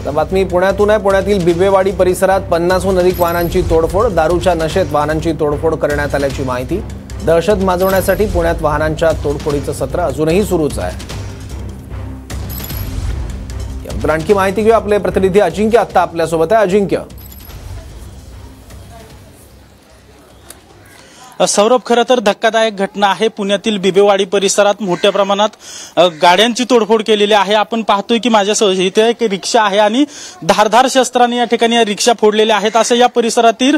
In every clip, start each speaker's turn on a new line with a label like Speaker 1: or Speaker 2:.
Speaker 1: बातमी पुण्यातून आहे। पुण्यातील बिबेवाडी परिसरात 50हून अधिक वाहनांची तोडफोड, दारूच्या नशेत वाहनांची तोडफोड करण्यात आल्याची माहिती। दहशत माजवण्यासाठी पुण्यात वाहनांच्या तोडफोडीचं सत्र अजूनही सुरूच आहे। याबद्दल आणखी माहिती घेऊ, आपले प्रतिनिधी अजिंक्य आता आपल्या सोबत आहे। अजिंक्य,
Speaker 2: सौरभ, खरं तर धक्कादायक घटना आहे। पुण्यातील बिबेवाडी परिसरात मोठ्या प्रमाणात गाड्यांची तोडफोड केलेली आहे। आपण पाहतोय की माझ्या इथे एक रिक्षा आहे आणि धारधार शस्त्राने या ठिकाणी या रिक्षा फोडलेल्या आहेत। असं या परिसरातील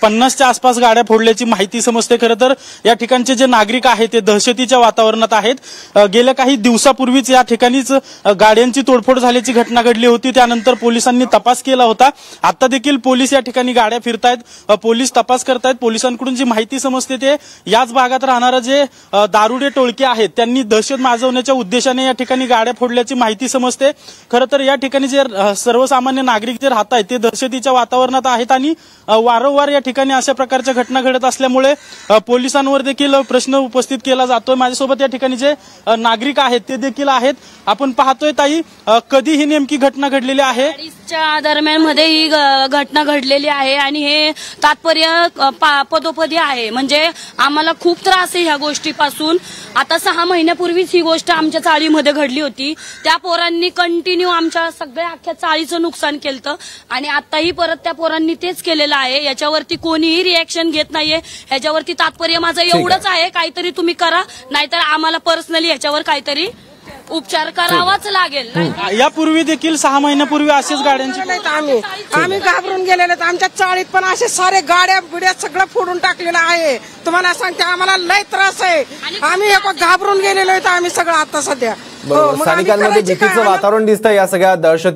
Speaker 2: 50च्या आसपास गाड्या फोडल्याची माहिती समजते। खरं तर या ठिकाणचे जे नागरिक आहेत ते दहशतीच्या वातावरणात आहेत। गेल्या काही दिवसापूर्वीच या ठिकाणीच गाड्यांची तोडफोड झाल्याची घटना घडली होती। त्यानंतर पोलिसांनी तपास केला होता। आता देखील पोलीस या ठिकाणी गाड्या फिरतायत, पोलीस तपास करतायत। पोलिसांकडून जी माहिती समजते ते याच भागात राहणारे जे दारुडे टोळके आहेत त्यांनी दहशत माजवण्याच्या उद्देशाने या ठिकाणी गाड्या फोडल्याची माहिती समजते। खरं तर या ठिकाणी जे सर्वसामान्य नागरिक जे राहत आहेत ते दहशतीच्या वातावरणात आहेत आणि वारंवार या ठिकाणी अशा प्रकारच्या घटना घडत असल्यामुळे पोलिसांवर देखील प्रश्न उपस्थित केला जातोय। माझ्यासोबत या ठिकाणी जे नागरिक आहेत ते देखील आहेत। आपण पाहतोय ताई, कधी ही नेमकी घटना घडलेली आहे?
Speaker 3: दरम्यान मध्ये ही घटना घडलेली आहे आणि हे तात्पर्य पदोपदी आहे। म्हणजे आम्हाला खूप त्रास आहे ह्या गोष्टीपासून। आता 6 महिन्यापूर्वीच ही गोष्ट आमच्या चाळीमध्ये घडली होती। त्या पोरांनी कंटिन्यू आमच्या सगळ्या अख्ख्या चाळीचं नुकसान केलं आणि आताही परत त्या पोरांनी तेच केलेलं आहे। याच्यावरती कोणीही रिएक्शन घेत नाहीये। ह्याच्यावरती तात्पर्य माझं एवढंच आहे, काहीतरी तुम्ही करा, नाहीतर आम्हाला पर्सनली ह्याच्यावर काहीतरी उपचार करावाच लागेल।
Speaker 2: यापूर्वी देखील 6 महिन्यापूर्वी असेच गाड्यांची
Speaker 4: आम्ही घाबरून गेलेले। आमच्या चाळीत पण असे सारे गाड्या बिड्या सगळं फोडून टाकलेलं आहे। तुम्हाला सांगते, आम्हाला लय त्रास आहे। आम्ही घाबरून गेलेलो आहे आम्ही सगळं आता सध्या।
Speaker 1: स्थानिकांमध्ये भीतीचं वातावरण दिसतंय या सगळ्या दहशती